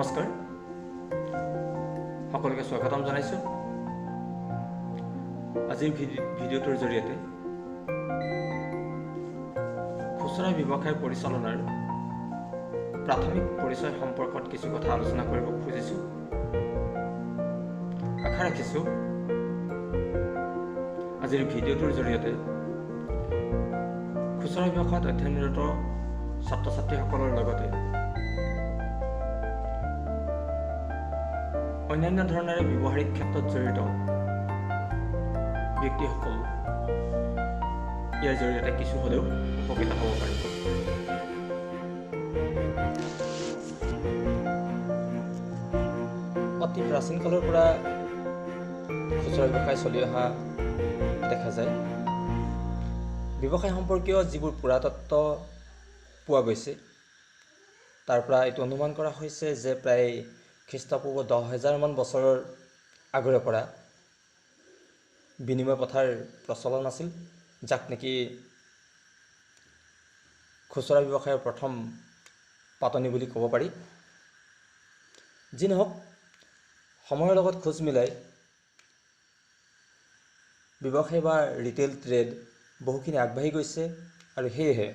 নমস্কাৰ সকলোকে স্বাগতম জনাইছোঁ। আজিৰ ভিডিঅ'টোৰ জৰিয়তে খুচুৰা ব্যৱসায় পৰিচালনাৰ প্ৰাথমিক পৰিচয় সম্পৰ্কত কিছু কথা আলোচনা কৰিব খুজিছোঁ। আশা ৰাখিছোঁ আজিৰ ভিডিঅ'টোৰ জৰিয়তে খুচুৰা ব্যৱসায়ত অধ্যয়নৰত ছাত্ৰ ছাত্ৰীসকলৰ লগতে অন্যান্য ধৰণেৰে ব্যৱহাৰিক ক্ষেত্ৰত জড়িত ব্যক্তিসকল ইয়াৰ জৰিয়তে কিছু হ'লেও উপকৃত হ'ব পাৰিব। অতি প্ৰাচীন কালৰ পৰা খুচুৰা ব্যৱসায় চলি অহা দেখা যায়। ব্যৱসায় সম্পৰ্কীয় যিবোৰ পুৰাতত্ত্ব পোৱা গৈছে তাৰ পৰা এইটো অনুমান কৰা হৈছে যে প্ৰায় খ্ৰীষ্টপূৰ্ব 10,000 মান বছৰৰ আগৰে পৰা বিনিময় প্ৰথাৰ প্ৰচলন আছিল, যাক নেকি খুচুৰা ব্যৱসায়ৰ প্ৰথম পাতনি বুলি ক'ব পাৰি। যি নহওক, সময়ৰ লগত খোজ মিলাই ব্যৱসায় বা ৰিটেইল ট্ৰেড বহুখিনি আগবাঢ়ি গৈছে আৰু সেয়েহে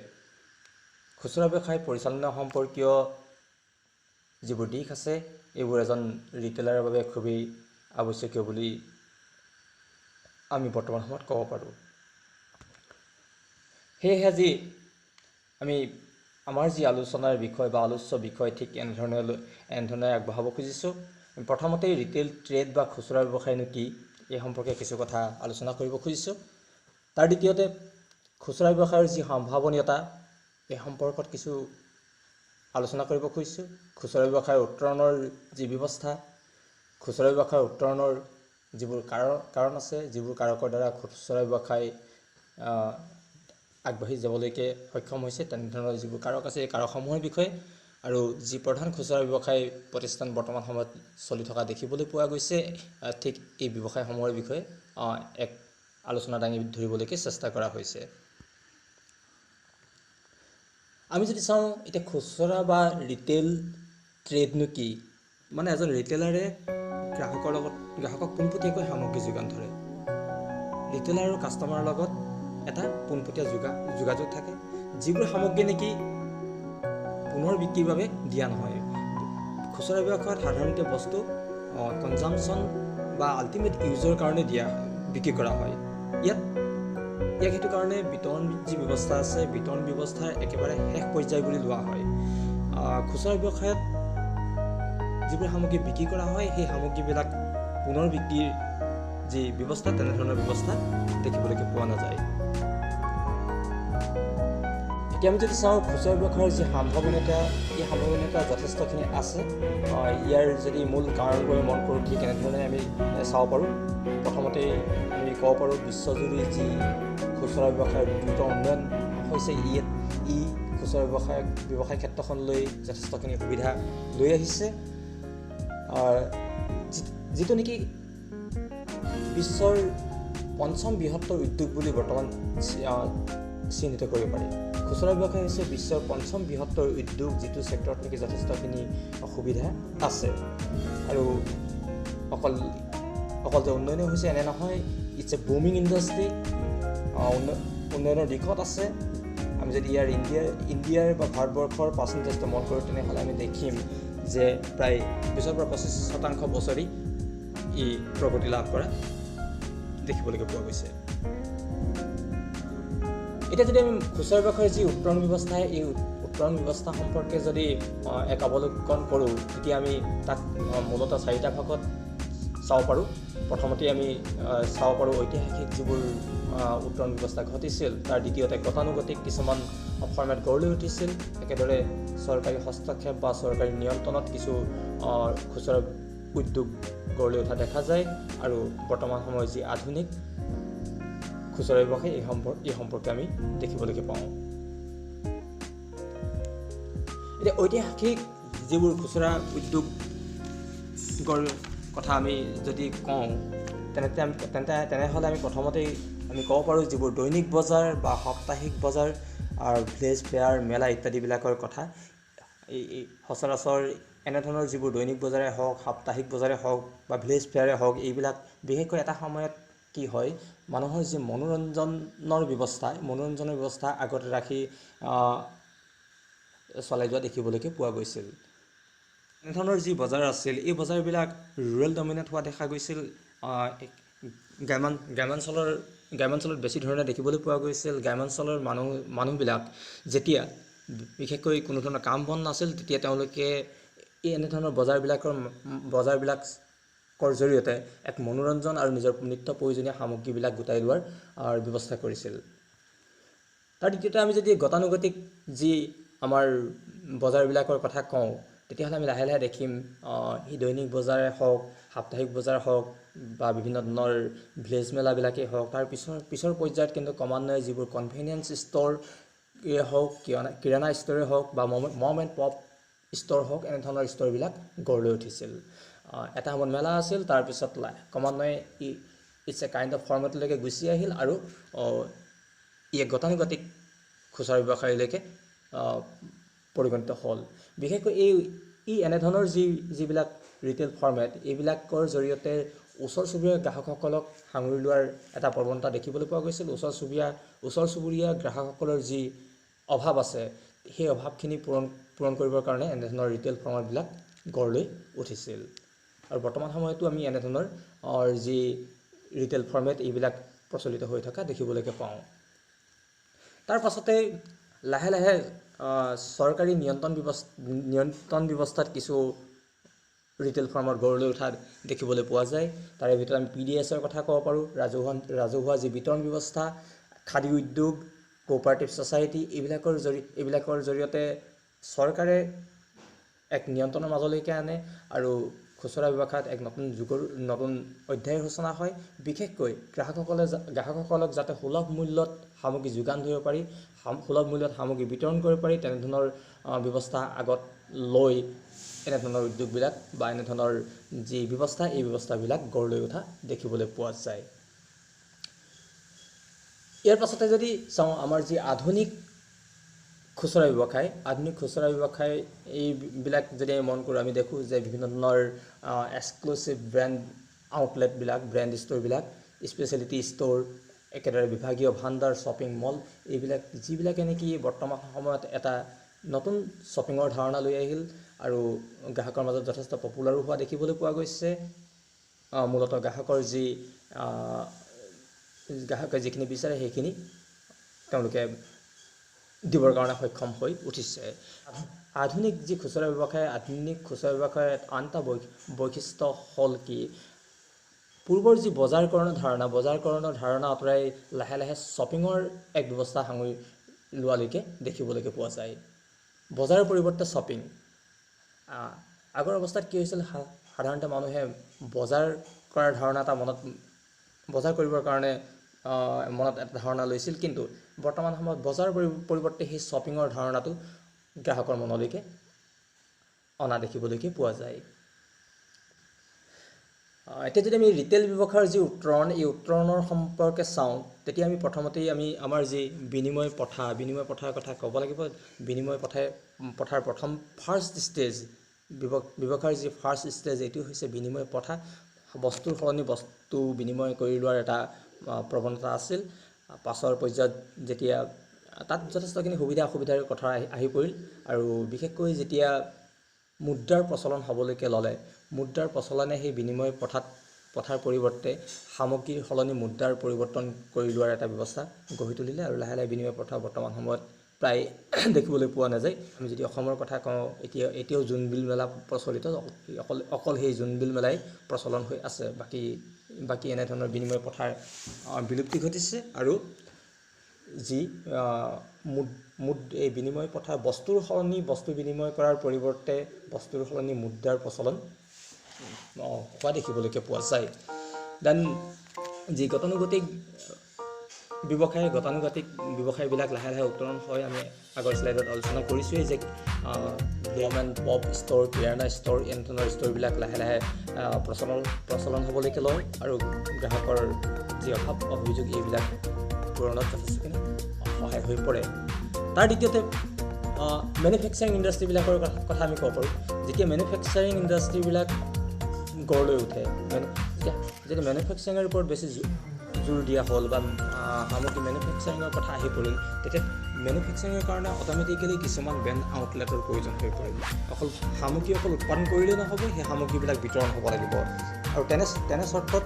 খুচুৰা ব্যৱসায় পৰিচালনা সম্পৰ্কীয় যিবোৰ দিশ আছে এইবোৰ এজন ৰিটেইলাৰৰ বাবে খুবেই আৱশ্যকীয় বুলি আমি বৰ্তমান সময়ত ক'ব পাৰোঁ। সেয়েহে আজি আমি আমাৰ যি আলোচনাৰ বিষয় বা আলোচ্য বিষয় ঠিক এনেধৰণে আগবঢ়াব খুজিছোঁ। প্ৰথমতেই ৰিটেইল ট্ৰেড বা খুচুৰা ব্যৱসায়নো কি এই সম্পৰ্কে কিছু কথা আলোচনা কৰিব খুজিছোঁ। তাৰ দ্বিতীয়তে খুচুৰা ব্যৱসায়ৰ যি সম্ভাৱনীয়তা এই সম্পৰ্কত কিছু আলোচনা কৰিব খুজিছোঁ। খুচুৰা ব্যৱসায়ৰ উত্তৰণৰ যি ব্যৱস্থা, খুচুৰা ব্যৱসায়ৰ উত্তৰণৰ যিবোৰ কাৰণ আছে, যিবোৰ কাৰকৰ দ্বাৰা খুচুৰা ব্যৱসায় আগবাঢ়ি যাবলৈকে সক্ষম হৈছে, তেনেধৰণৰ যিবোৰ কাৰক আছে এই কাৰকসমূহৰ বিষয়ে আৰু যি প্ৰধান খুচুৰা ব্যৱসায় প্ৰতিষ্ঠান বৰ্তমান সময়ত চলি থকা দেখিবলৈ পোৱা গৈছে, ঠিক এই ব্যৱসায়সমূহৰ বিষয়ে এক আলোচনা দাঙি ধৰিবলৈকে চেষ্টা কৰা হৈছে। আমি যদি চাওঁ এতিয়া খুচুৰা বা ৰিটেইল ট্ৰেডনো কি, মানে এজন ৰিটেইলাৰে গ্ৰাহকক পোনপটীয়াকৈ সামগ্ৰী যোগান ধৰে। ৰিটেইলাৰ আৰু কাষ্টমাৰৰ লগত এটা পোনপটীয়া যোগাযোগ থাকে, যিবোৰ সামগ্ৰী নেকি পুনৰ বিক্ৰীৰ বাবে দিয়া নহয়। খুচুৰা ব্যৱসায়ত সাধাৰণতে বস্তু কনজামশ্যন বা আল্টিমেট ইউজৰ কাৰণে বিক্ৰী কৰা হয়। ইয়াক সেইটো কাৰণে বিতৰণ যি ব্যৱস্থা আছে, বিতৰণ ব্যৱস্থাৰ একেবাৰে শেষ পৰ্যায় বুলি লোৱা হয়। খুচুৰা ব্যৱসায়ত যিবোৰ সামগ্ৰী বিক্ৰী কৰা হয় সেই সামগ্ৰীবিলাক পুনৰ বিক্ৰীৰ যি ব্যৱস্থা, তেনেধৰণৰ ব্যৱস্থা দেখিবলৈ পোৱা নাযায়। এতিয়া আমি যদি চাওঁ খুচুৰা ব্যৱসায়ৰ যি সম্ভাৱনীয়তা, এই সম্ভাৱনীয়তা যথেষ্টখিনি আছে। ইয়াৰ যদি মূল কাৰণবোৰ মন কৰোঁ কি কেনেধৰণে আমি চাব পাৰোঁ। প্ৰথমতেই আমি ক'ব পাৰোঁ বিশ্বজুৰি যি খুচুৰা ব্যৱসায়ৰ দ্ৰুত উন্নয়ন হৈছে, ই খুচুৰা ব্যৱসায় ক্ষেত্ৰখনলৈ যথেষ্টখিনি সুবিধা লৈ আহিছে, যিটো নেকি বিশ্বৰ পঞ্চম বৃহত্তৰ উদ্যোগ বুলি বৰ্তমান চিহ্নিত কৰিব পাৰি। খুচুৰা ব্যৱসায় হৈছে বিশ্বৰ পঞ্চম বৃহত্তৰ উদ্যোগ, যিটো ছেক্টৰত নেকি যথেষ্টখিনি সুবিধা আছে। আৰু অকল যে উন্নয়ন হৈছে এনে নহয়, ইটছ এ বুমিং ইণ্ডাষ্ট্ৰী, উন্নয়নৰ দিশত আছে। আমি যদি ইণ্ডিয়াৰ বা ভাৰতবৰ্ষৰ পাৰ্চেণ্টেজটো মন কৰোঁ, তেনেহ'লে আমি দেখিম যে প্ৰায় 20-25% বছৰি ই প্ৰগতি লাভ কৰা দেখিবলৈ পোৱা গৈছে। এতিয়া যদি আমি খুচুৰা ব্যৱসায়ৰ যি উত্তৰণ ব্যৱস্থা, এই উত্তৰণ ব্যৱস্থা সম্পৰ্কে যদি এক অৱলোকন কৰোঁ, তেতিয়া আমি তাক মূলতঃ 4টা ভাগত চাব পাৰোঁ। প্ৰথমতে আমি চাব পাৰোঁ ঐতিহাসিক যিবোৰ উত্তৰণ ব্যৱস্থা ঘটিছিল, তাৰ দ্বিতীয়তে গতানুগতিক কিছুমান ফৰ্মেট গঢ় লৈ উঠিছিল। একেদৰে চৰকাৰী হস্তক্ষেপ বা চৰকাৰী নিয়ন্ত্ৰণত কিছু খুচুৰা উদ্যোগ গঢ় লৈ উঠা দেখা যায়। আৰু বৰ্তমান সময়ৰ যি আধুনিক খুচুৰা ব্যৱসায় এই সম্পৰ্কে আমি দেখিবলৈ পাওঁ। এতিয়া ঐতিহাসিক যিবোৰ খুচুৰা উদ্যোগৰ কথা আমি যদি কওঁ, তেনেহ'লে আমি প্ৰথমতেই আমি ক'ব পাৰোঁ যিবোৰ দৈনিক বজাৰ বা সাপ্তাহিক বজাৰ আৰু ভিলেজ ফেয়াৰ, মেলা ইত্যাদিবিলাকৰ কথা। এই সচৰাচৰ এনেধৰণৰ যিবোৰ দৈনিক বজাৰে হওক, সাপ্তাহিক বজাৰে হওক বা ভিলেজ ফেয়াৰে হওক, এইবিলাক বিশেষকৈ এটা সময়ত কি হয়, মানুহৰ যি মনোৰঞ্জনৰ ব্যৱস্থা আগতে ৰাখি চলাই যোৱা দেখিবলৈকে পোৱা গৈছিল। এনেধৰণৰ যি বজাৰ আছিল, এই বজাৰবিলাক ৰুৰেল ডমিনেট হোৱা দেখা গৈছিল। গ্ৰামাঞ্চলত বেছি ধৰণে দেখিবলৈ পোৱা গৈছিল। গ্ৰামাঞ্চলৰ মানুহবিলাক যেতিয়া বিশেষকৈ কোনো ধৰণৰ কাম বন নাছিল, তেতিয়া তেওঁলোকে এই এনেধৰণৰ বজাৰবিলাকৰ জৰিয়তে এক মনোৰঞ্জন আৰু নিজৰ নিত্য প্ৰয়োজনীয় সামগ্ৰীবিলাক গোটাই লোৱাৰ ব্যৱস্থা কৰিছিল। তাৰ দ্বিতীয়তে আমি যদি গতানুগতিক যি আমাৰ বজাৰবিলাকৰ কথা কওঁ, তেতিয়াহ'লে আমি লাহে লাহে দেখিম এই দৈনিক বজাৰে হওক, সাপ্তাহিক বজাৰ হওক বা বিভিন্ন ধৰণৰ ভিলেজ মেলাবিলাকেই হওক, তাৰ পিছৰ পৰ্যায়ত কিন্তু ক্ৰমান্বয়ে যিবোৰ কনভেনিয়েঞ্চ ষ্ট'ৰ হওক, কিৰাণা ষ্ট'ৰে হওক বা মম এণ্ড পপ ষ্ট'ৰ হওক, এনেধৰণৰ ষ্ট'ৰবিলাক গঢ় লৈ উঠিছিল। এটা সময়ত মেলা আছিল, তাৰপিছত ক্ৰমান্বয়ে ইটছ এ কাইণ্ড অফ ফৰ্মেটলৈকে গুচি আহিল আৰু ই এক গতানুগতিক খুচুৰা ব্যৱসায়ীলৈকে পৰিগণিত হ'ল। বিশেষকৈ এনেধৰণৰ যিবিলাক ৰিটেইল ফৰ্মেট, এইবিলাকৰ জৰিয়তে ওচৰ চুবুৰীয়া গ্ৰাহকসকলক সাঙুৰি লোৱাৰ এটা প্ৰৱণতা দেখিবলৈ পোৱা গৈছিল। ওচৰ চুবুৰীয়া গ্ৰাহকসকলৰ যি অভাৱ আছে, সেই অভাৱখিনি পূৰণ কৰিবৰ কাৰণে এনেধৰণৰ ৰিটেইল ফৰ্মেটবিলাক গঢ় লৈ উঠিছিল। আৰু বৰ্তমান সময়তো আমি এনেধৰণৰ যি ৰিটেইল ফৰ্মেট, এইবিলাক প্ৰচলিত হৈ থকা দেখিবলৈকে পাওঁ। তাৰ পাছতে লাহে লাহে চৰকাৰী নিয়ন্ত্ৰণ ব্যৱস্থাত কিছু ৰিটেইল ফাৰ্মত গঢ় লৈ উঠা দেখিবলৈ পোৱা যায়। তাৰে ভিতৰত আমি PDSৰ কথা ক'ব পাৰোঁ। ৰাজহুৱা যি বিতৰণ ব্যৱস্থা, খাদী উদ্যোগ, কোঅপাৰেটিভ ছ'চাইটি, এইবিলাকৰ জৰিয়তে চৰকাৰে এক নিয়ন্ত্ৰণৰ মাজলৈকে আনে আৰু খুচুৰা ব্যৱসায়ত এক নতুন অধ্যায়ৰ সূচনা হয়। বিশেষকৈ গ্ৰাহকসকলক যাতে সুলভ মূল্যত সামগ্ৰী যোগান ধৰিব পাৰি, সুলভ মূল্যত সামগ্ৰী বিতৰণ কৰিব পাৰি, তেনেধৰণৰ ব্যৱস্থা আগত লৈ এনেধৰণৰ উদ্যোগবিলাক বা এনেধৰণৰ যি ব্যৱস্থা, এই ব্যৱস্থাবিলাক গঢ় লৈ উঠা দেখিবলৈ পোৱা যায়। ইয়াৰ পাছতে যদি চাওঁ, আমাৰ যি আধুনিক খুচুৰা ব্যৱসায়, এইবিলাক যদি আমি মন কৰোঁ, আমি দেখোঁ যে বিভিন্ন ধৰণৰ এক্সক্লুচিভ ব্ৰেণ্ড আউটলেটবিলাক, ব্ৰেণ্ড ষ্ট'ৰবিলাক, স্পেচিয়েলিটি ষ্ট'ৰ, একেদৰে বিভাগীয় ভাণ্ডাৰ, শ্বপিং মল, যিবিলাকে নেকি বৰ্তমান সময়ত এটা নতুন শ্বপিঙৰ ধাৰণা লৈ আহিল আৰু গ্ৰাহকৰ মাজত যথেষ্ট পপুলাৰো হোৱা দেখিবলৈ পোৱা গৈছে। মূলতঃ গ্ৰাহকে যিখিনি বিচাৰে সেইখিনি তেওঁলোকে দিবৰ কাৰণে সক্ষম হৈ উঠিছে। আধুনিক খুচুৰা ব্যৱসায়ৰ আন এটা বৈশিষ্ট্য হ'ল কি, পূৰ্বৰ যি বজাৰকৰণৰ ধাৰণা আঁতৰাই লাহে লাহে শ্বপিঙৰ এক ব্যৱস্থা সাঙুৰি লোৱালৈকে দেখিবলৈকে পোৱা যায়। বজাৰৰ পৰিৱৰ্তে শ্বপিং। আগৰ অৱস্থাত কি হৈছিল, সাধাৰণতে মানুহে বজাৰ কৰাৰ ধাৰণা এটা বজাৰ কৰিবৰ কাৰণে মনত এটা ধাৰণা লৈছিল, কিন্তু বৰ্তমান সময়ত বজাৰৰ পৰিৱৰ্তে সেই শ্বপিঙৰ ধাৰণাটো গ্ৰাহকৰ মনলৈকে অনা দেখিবলৈকে পোৱা যায়। এতিয়া যদি আমি ৰিটেইল ব্যৱসায়ৰ যি উত্তৰণ, এই উত্তৰণৰ সম্পৰ্কে চাওঁ, তেতিয়া আমি প্ৰথমতেই আমাৰ যি বিনিময় প্ৰথাৰ কথা ক'ব লাগিব। বিনিময় প্ৰথাৰ ফাৰ্ষ্ট ষ্টেজ, ব্যৱসায়ৰ যি ফাৰ্ষ্ট ষ্টেজ, এইটো হৈছে বিনিময় প্ৰথা। বস্তুৰ সলনি বস্তু বিনিময় কৰি লোৱাৰ এটা প্ৰৱণতা আছিল। পাছৰ পৰ্যায়ত যেতিয়া তাত যথেষ্টখিনি সুবিধা অসুবিধাৰ কথা আহি পৰিল আৰু বিশেষকৈ যেতিয়া মুদ্ৰাৰ প্ৰচলন হ'বলৈকে ল'লে, মুদ্ৰাৰ প্ৰচলনে সেই বিনিময় প্ৰথাৰ পৰিৱৰ্তে সামগ্ৰীৰ সলনি মুদ্ৰাৰ পৰিৱৰ্তন কৰি লোৱাৰ এটা ব্যৱস্থা গঢ়ি তুলিলে আৰু লাহে লাহে বিনিময় প্ৰথা বৰ্তমান সময়ত প্ৰায় দেখিবলৈ পোৱা নাযায়। আমি যদি অসমৰ কথা কওঁ, এতিয়াও জোনবিল মেলা প্ৰচলিত, অকল সেই জোনবিল মেলাই প্ৰচলন হৈ আছে। বাকী এনেধৰণৰ বিনিময় প্ৰথাৰ বিলুপ্তি ঘটিছে আৰু যি এই বিনিময় প্ৰথা, বস্তুৰ সলনি বস্তু বিনিময় কৰাৰ পৰিৱৰ্তে বস্তুৰ সলনি মুদ্ৰাৰ প্ৰচলন হোৱা দেখিবলৈকে পোৱা যায়। দেন যি গতানুগতিক ব্যৱসায়বিলাক লাহে লাহে উত্তৰণ হয়। আমি আগৰ শ্লাইডত আলোচনা কৰিছোঁৱেই যে mom and pop store, kirana store, এনেধৰণৰ ষ্ট'ৰবিলাক লাহে লাহে প্ৰচলন হ'বলৈকে লয় আৰু গ্ৰাহকৰ যি অভিযোগ, এইবিলাক পূৰণত যথেষ্টখিনি সহায় হৈ পৰে। তাৰ দ্বিতীয়তে মেনুফেকচাৰিং ইণ্ডাষ্ট্ৰীবিলাকৰ কথা আমি ক'ব পাৰোঁ। যেতিয়া মেনুফেকচাৰিং ইণ্ডাষ্ট্ৰীবিলাক গঢ় লৈ উঠে, যেতিয়া মেনুফেকচাৰিঙৰ ওপৰত বেছি জোৰ দিয়া হ'ল বা সামগ্ৰী মেনুফেকচাৰিঙৰ কথা আহি পৰিল, তেতিয়া মেনুফেকচাৰিঙৰ কাৰণে অট'মেটিকেলি কিছুমান ব্ৰেণ্ড আউটলেটৰ প্ৰয়োজন হৈ পৰিল। অকল সামগ্ৰী উৎপাদন কৰিলেই নহ'ব, সেই সামগ্ৰীবিলাক বিতৰণ হ'ব লাগিব। আৰু তেনে চৰ্তত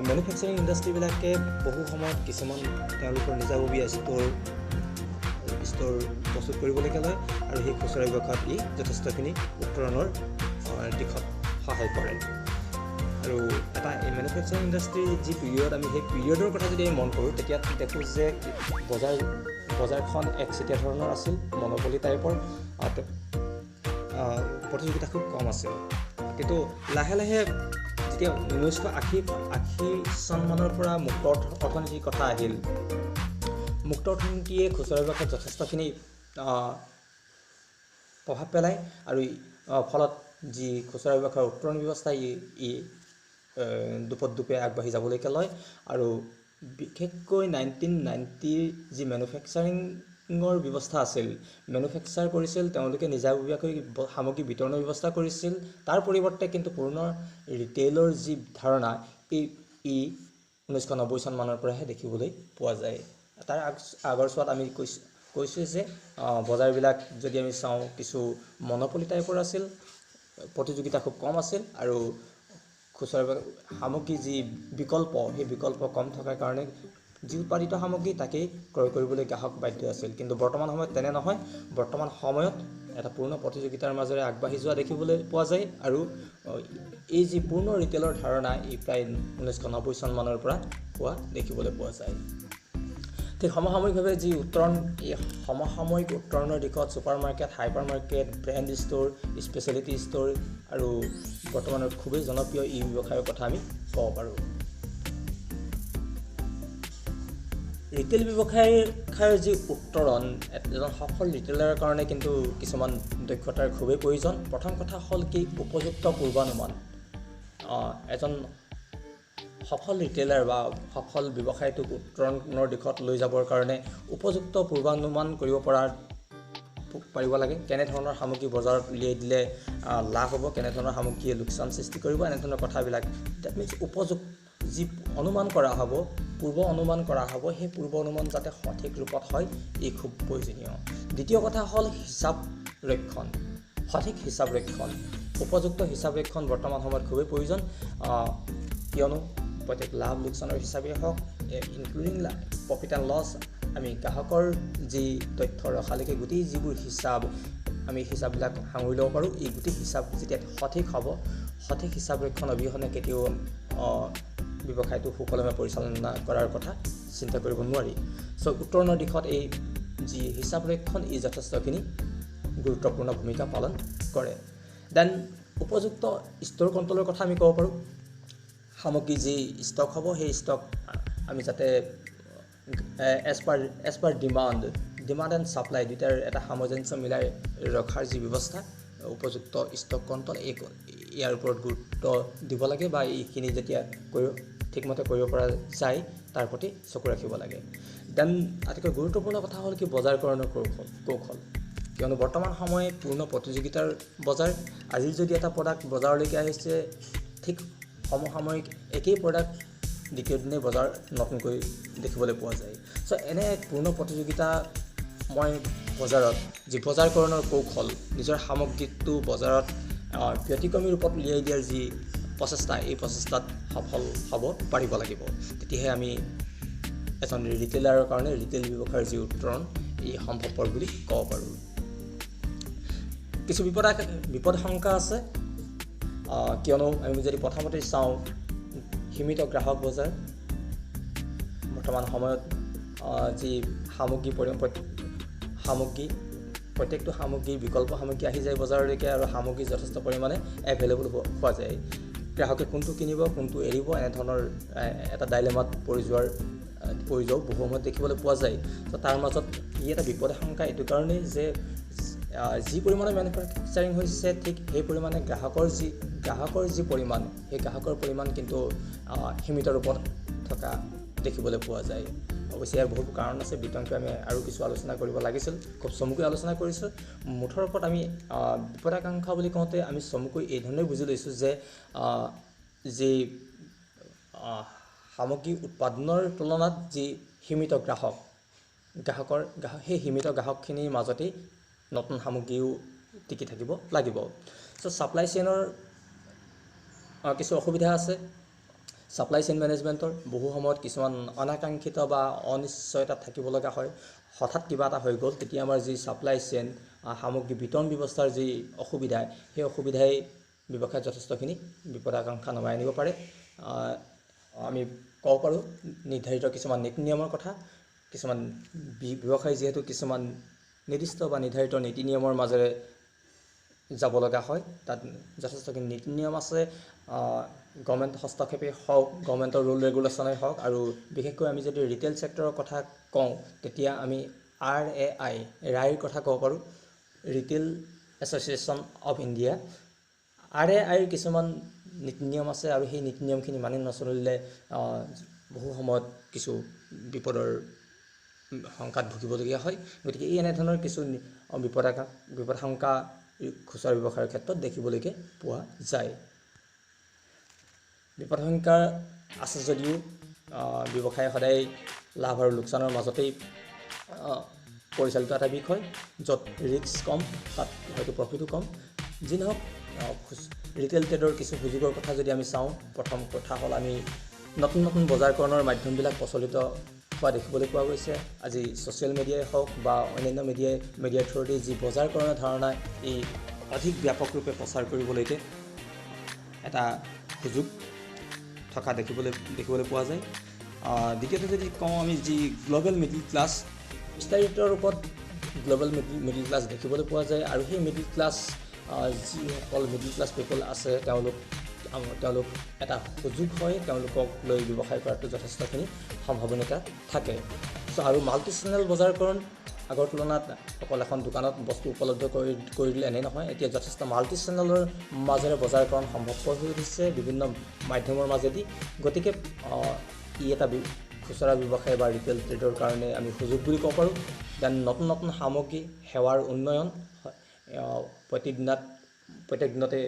মেনুফেকচাৰিং ইণ্ডাষ্ট্ৰীবিলাকে বহু সময়ত কিছুমান তেওঁলোকৰ নিজাববীয়া ষ্ট'ৰ প্ৰস্তুত কৰিবলগীয়া লয়, আৰু সেই খুচুৰা ব্যৱসায়ত ই যথেষ্টখিনি উত্তৰণৰ দিশত সহায় কৰে। আৰু এটা এই মেনুফেকচাৰিং ইণ্ডাষ্ট্ৰীৰ যি পিৰিয়ড, আমি সেই পিৰিয়ডৰ কথা যদি আমি মন কৰোঁ, তেতিয়া দেখোঁ যে বজাৰখন একচেটিয়া ধৰণৰ আছিল, মনোপলি টাইপৰ, প্ৰতিযোগিতা খুব কম আছিল। কিন্তু লাহে লাহে যেতিয়া 1980 চনমানৰ পৰা মুক্ত অৰ্থনীতিৰ কথা আহিল, মুক্ত অৰ্থনীতিয়ে খুচুৰা ব্যৱসায়ত যথেষ্টখিনি প্ৰভাৱ পেলায়, আৰু ফলত যি খুচুৰা ব্যৱসায়ৰ উত্তৰণ ব্যৱস্থা ই দুপে আগবাঢ়ি যাবলৈকে লয়। আৰু বিশেষকৈ 1990 যি মেনুফেকচাৰিঙৰ ব্যৱস্থা আছিল, মেনুফেকচাৰ কৰিছিল, তেওঁলোকে নিজাববীয়াকৈ সামগ্ৰী বিতৰণৰ ব্যৱস্থা কৰিছিল। তাৰ পৰিৱৰ্তে কিন্তু পুনৰ ৰিটেইলৰ যি ধাৰণা, ই 1990 চনমানৰ পৰাহে দেখিবলৈ পোৱা যায়। তাৰ আগৰ চোৱাত আমি কৈছোঁ যে বজাৰবিলাক যদি আমি চাওঁ, কিছু মনোপলি টাইপৰ আছিল, প্ৰতিযোগিতা খুব কম আছিল, আৰু খুচুৰা সামগ্ৰী যি বিকল্প, সেই বিকল্প কম থকাৰ কাৰণে যি উৎপাদিত সামগ্ৰী তাকেই ক্ৰয় কৰিবলৈ গ্ৰাহক বাধ্য আছিল। কিন্তু বৰ্তমান সময়ত তেনে নহয়। বৰ্তমান সময়ত এটা পূৰ্ণ প্ৰতিযোগিতাৰ মাজেৰে আগবাঢ়ি যোৱা দেখিবলৈ পোৱা যায়, আৰু এই যি পূৰ্ণ ৰিটেইলৰ ধাৰণা, ই প্ৰায় 1990 চনমানৰ পৰা হোৱা দেখিবলৈ পোৱা যায়। ঠিক সমসাময়িকভাৱে যি উত্তৰণ, এই সমসাময়িক উত্তৰণৰ দিশত super market, hyper market, brand store, speciality store, আৰু বৰ্তমানত খুবেই জনপ্ৰিয় ই ব্যৱসায়ৰ কথা আমি ক'ব পাৰোঁ। ৰিটেইল ব্যৱসায়ৰ যি উত্তৰণ, এজন সফল ৰিটেইলাৰৰ কাৰণে কিন্তু কিছুমান দক্ষতাৰ খুবেই প্ৰয়োজন। প্ৰথম কথা হ'ল কি, উপযুক্ত পূৰ্বানুমান। এজন সফল ৰিটেইলাৰ বা সফল ব্যৱসায়টোক উত্তৰণৰ দিশত লৈ যাবৰ কাৰণে উপযুক্ত পূৰ্বানুমান কৰিব পাৰিব লাগে। কেনেধৰণৰ সামগ্ৰী বজাৰত উলিয়াই দিলে লাভ হ'ব, কেনেধৰণৰ সামগ্ৰীয়ে লোকচান সৃষ্টি কৰিব, এনেধৰণৰ কথাবিলাক ডেট মিনছ উপযুক্ত যি অনুমান কৰা হ'ব, পূৰ্ব অনুমান কৰা হ'ব, সেই পূৰ্ব অনুমান যাতে সঠিক ৰূপত হয়, ই খুব প্ৰয়োজনীয়। দ্বিতীয় কথা হ'ল হিচাপ ৰক্ষণ, সঠিক হিচাপ ৰক্ষণ। উপযুক্ত হিচাপ ৰক্ষণ বৰ্তমান সময়ত খুবেই প্ৰয়োজন, কিয়নো প্ৰত্যেক লাভ লোকচানৰ হিচাপেই হওক, ইনক্লুডিং প্ৰফিট এণ্ড লছ, আমি গ্ৰাহকৰ যি তথ্য ৰখালৈকে গোটেই যিবোৰ হিচাপ, আমি হিচাপবিলাক সাঙুৰি ল'ব পাৰোঁ। এই গোটেই হিচাপ যেতিয়া সঠিক হ'ব, সঠিক হিচাপ ৰক্ষণ অবিহনে কেতিয়াও ব্যৱসায়টো সুকলমে পৰিচালনা কৰাৰ কথা চিন্তা কৰিব নোৱাৰি। উত্তৰণৰ দিশত এই যি হিচাপ ৰক্ষণ, ই যথেষ্টখিনি গুৰুত্বপূৰ্ণ ভূমিকা পালন কৰে। দেন উপযুক্ত ষ্ট'ৰ কণ্ট্ৰলৰ কথা আমি ক'ব পাৰোঁ। সামগ্ৰী যি ষ্টক হ'ব, সেই ষ্টক আমি যাতে as per demand and supply দুয়োটাৰ এটা সামঞ্জস্য মিলাই ৰখাৰ যি ব্যৱস্থা, উপযুক্ত ষ্টক কণ্ট্ৰল, ইয়াৰ ওপৰত গুৰুত্ব দিব লাগে, বা এইখিনি যেতিয়া ঠিকমতে কৰিব পৰা যায়, তাৰ প্ৰতি চকু ৰাখিব লাগে। দেন আটাইতকৈ গুৰুত্বপূৰ্ণ কথা হ'ল কি, বজাৰকৰণৰ কৌশল। কিয়নো বৰ্তমান সময়ত পূৰ্ণ প্ৰতিযোগিতাৰ বজাৰ। আজি যদি এটা প্ৰডাক্ট বজাৰলৈকে আহিছে, ঠিক সমসাময়িক একেই প্ৰডাক্ট দ্বিতীয় দিনেই বজাৰ নতুনকৈ দেখিবলৈ পোৱা যায়। এনে এক পূৰ্ণ প্ৰতিযোগিতাময় বজাৰত যি বজাৰকৰণৰ কৌশল, নিজৰ সামগ্ৰীটো বজাৰত ব্যতিক্ৰমী ৰূপত উলিয়াই দিয়াৰ যি প্ৰচেষ্টা, এই প্ৰচেষ্টাত সফল হ'ব পাৰিব লাগিব। তেতিয়াহে আমি এজন ৰিটেইলাৰৰ কাৰণে ৰিটেইল ব্যৱসায়ৰ যি উত্তৰণ, ই সম্ভৱপৰ বুলি ক'ব পাৰোঁ। কিছু বিপদাশংকা আছে, কিয়নো আমি যদি প্ৰথমতে চাওঁ, সীমিত গ্ৰাহক বজাৰ। বৰ্তমান সময়ত যি প্ৰত্যেকটো সামগ্ৰীৰ বিকল্প সামগ্ৰী আহি যায় বজাৰলৈকে, আৰু সামগ্ৰী যথেষ্ট পৰিমাণে এভেইলেবল পোৱা যায়। গ্ৰাহকে কোনটো কিনিব, কোনটো এৰিব, এনেধৰণৰ এটা ডাইলেমাত পৰি যোৱাও বহু সময়ত দেখিবলৈ পোৱা যায়। তাৰ মাজত ই এটা বিপদাশংকা এইটো কাৰণেই যে যি পৰিমাণে মেনুফেকচাৰিং হৈছে, ঠিক সেই পৰিমাণে গ্ৰাহকৰ যি পৰিমাণ, সেই গ্ৰাহকৰ পৰিমাণ কিন্তু সীমিত ৰূপত থকা দেখিবলৈ পোৱা যায়। অৱশ্যে ইয়াৰ বহুতো কাৰণ আছে, বিতংকৈ আমি আৰু কিছু আলোচনা কৰিব লাগিছিল, খুব চমুকৈ আলোচনা কৰিছোঁ। মুঠৰ ওপৰত আমি বিপদাকাংক্ষা বুলি কওঁতে আমি চমুকৈ এই ধৰণে বুজি লৈছোঁ যে যি সামগ্ৰী উৎপাদনৰ তুলনাত যি সীমিত গ্ৰাহকৰ সেই সীমিত গ্ৰাহকখিনিৰ মাজতেই নতুন সামগ্ৰীও টিকি থাকিব লাগিব। চ' ছাপ্লাই চেইনৰ কিছু অসুবিধা আছে। ছাপ্লাই চেইন মেনেজমেণ্টৰ বহু সময়ত কিছুমান অনাকাংক্ষিত বা অনিশ্চয়তাত থাকিব লগা হয়। হঠাৎ কিবা এটা হৈ গ'ল, তেতিয়া আমাৰ যি ছাপ্লাই চেইন সামগ্ৰী বিতৰণ ব্যৱস্থাৰ যি অসুবিধা, সেই অসুবিধাই ব্যৱসায়ত যথেষ্টখিনি বিপদাকাংক্ষা নমাই আনিব পাৰে। আমি ক'ব পাৰোঁ নিৰ্ধাৰিত কিছুমান নীতি নিয়মৰ কথা। কিছুমান ব্যৱসায় যিহেতু কিছুমান নিৰ্দিষ্ট বা নিৰ্ধাৰিত নীতি নিয়মৰ মাজেৰে যাব লগা হয়, তাত যথেষ্টখিনি নীতি নিয়ম আছে। গভৰ্ণমেণ্ট হস্তক্ষেপেই হওক, গভৰ্ণমেণ্টৰ ৰুল ৰেগুলেশ্যনেই হওক, আৰু বিশেষকৈ আমি যদি ৰিটেইল ছেক্টৰৰ কথা কওঁ, তেতিয়া আমি RAIৰ কথা ক'ব পাৰোঁ, ৰিটেইল এছ'চিয়েশ্যন অফ ইণ্ডিয়া। RAIৰ কিছুমান নীতি নিয়ম আছে, আৰু সেই নীতি নিয়মখিনি মানি নচলিলে বহু সময়ত কিছু বিপদৰ শংকাত ভুগিবলগীয়া হয়। গতিকে এই এনেধৰণৰ কিছু বিপদাশংকা খুচুৰা ব্যৱসায়ৰ ক্ষেত্ৰত দেখিবলৈকে পোৱা যায়। বিপদাশংকা আছে যদিও ব্যৱসায় সদায় লাভ আৰু লোকচানৰ মাজতেই পৰিচালিত এটা বিষয়, য'ত ৰিস্ক কম তাত হয়তো প্ৰফিটো কম। যি নহওক, ৰিটেইল ট্ৰেডৰ কিছু সুযোগৰ কথা যদি আমি চাওঁ, প্ৰথম কথা হ'ল আমি নতুন নতুন বজাৰকৰণৰ মাধ্যমবিলাক প্ৰচলিত হোৱা দেখিবলৈ পোৱা গৈছে। আজি ছ'চিয়েল মিডিয়াই হওক বা অন্যান্য মিডিয়াৰ থ্ৰুদি যি বজাৰকৰণৰ ধাৰণা এই অধিক ব্যাপক ৰূপে প্ৰচাৰ কৰিবলৈকে এটা সুযোগ থকা দেখিবলৈ পোৱা যায়। দ্বিতীয়তে যদি কওঁ, আমি যি গ্ল'বেল মিডিল ক্লাছ, বিস্তাৰিত ৰূপত গ্ল'বেল মিডিল ক্লাছ দেখিবলৈ পোৱা যায়। আৰু সেই মিডিল ক্লাছ যিসকল মিডিল ক্লাছ পিপল আছে, তেওঁলোক এটা সুযোগ হয়, তেওঁলোকক লৈ ব্যৱসায় কৰাটো যথেষ্টখিনি সম্ভাৱনীয়তা থাকে। আৰু মাল্টি চেনেল বজাৰকৰণ আগৰ তুলনাত অকল এখন দোকানত বস্তু উপলব্ধ কৰি দিলে এনেই নহয়, এতিয়া যথেষ্ট মাল্টি চেনেলৰ মাজেৰে বজাৰকৰণ সম্ভৱপৰ হৈ উঠিছে বিভিন্ন মাধ্যমৰ মাজেদি। গতিকে ই এটা খুচুৰা ব্যৱসায় বা ৰিটেইল ট্ৰেডৰ কাৰণে আমি সুযোগ বুলি ক'ব পাৰোঁ। দেন নতুন নতুন সামগ্ৰী সেৱাৰ উন্নয়ন, প্ৰত্যেক দিনতে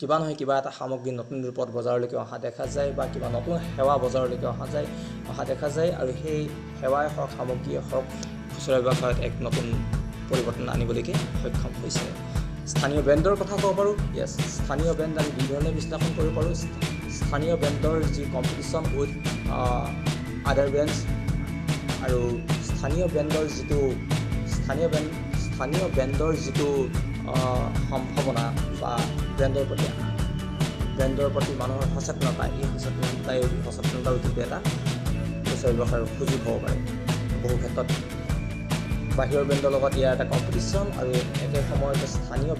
কিবা নহয় কিবা এটা সামগ্ৰী নতুন ৰূপত বজাৰলৈকে অহা দেখা যায়, বা কিবা নতুন সেৱা বজাৰলৈকে অহা দেখা যায়। আৰু সেই সেৱাই হওক, সামগ্ৰীয়ে হওক, খুচুৰা ব্যৱসায়ত এক নতুন পৰিৱৰ্তন আনিবলৈকে সক্ষম হৈছে। স্থানীয় ব্ৰেণ্ডৰ কথা ক'ব পাৰোঁ। স্থানীয় ব্ৰেণ্ড আমি দুই ধৰণে বিশ্লেষণ কৰিব পাৰোঁ। স্থানীয় ব্ৰেণ্ডৰ যি কম্পিটিশ্যন উইথ আদাৰ ব্ৰেণ্ডছ, আৰু স্থানীয় ব্ৰেণ্ডৰ যিটো সম্ভাৱনা বা ব্ৰেণ্ডৰ প্ৰতি মানুহৰ সচেতনতা, এই সচেতনতাৰ উদ্যোগে এটা খুচুৰা ব্যৱসায়ৰ সুযোগ হ'ব পাৰে। বহু ক্ষেত্ৰত বাহিৰৰ ব্ৰেণ্ডৰ লগত ইয়াৰ এটা কম্পিটিশ্যন, আৰু একে সময়তে স্থানীয়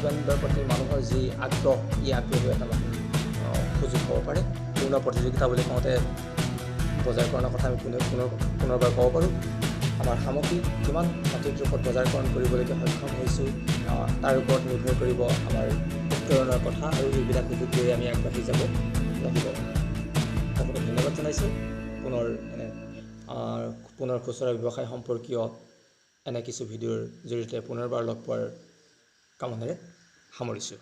ব্ৰেণ্ডৰ প্ৰতি মানুহৰ যি আগ্ৰহ, এই আগ্ৰহো এটা নতুন সুযোগ হ'ব পাৰে। পূৰ্ণ প্ৰতিযোগিতা বুলি কওঁতে বজাৰকৰণৰ কথা আমি পুনৰবাৰ ক'ব পাৰোঁ। আমাৰ সামগ্ৰী কিমান সঠিক ৰূপত বজাৰকৰণ কৰিবলৈকে সক্ষম হৈছোঁ, তাৰ ওপৰত নিৰ্ভৰ কৰিব আমাৰ উত্তৰণৰ কথা, আৰু এইবিলাক সুযোগ লৈ আমি আগবাঢ়ি যাব লাগিব। সকলোকে ধন্যবাদ জনাইছোঁ। পুনৰ খুচুৰা ব্যৱসায় সম্পৰ্কীয় এনে কিছু ভিডিঅ'ৰ জৰিয়তে পুনৰবাৰ লগ পোৱাৰ কামনাৰে সামৰিছোঁ।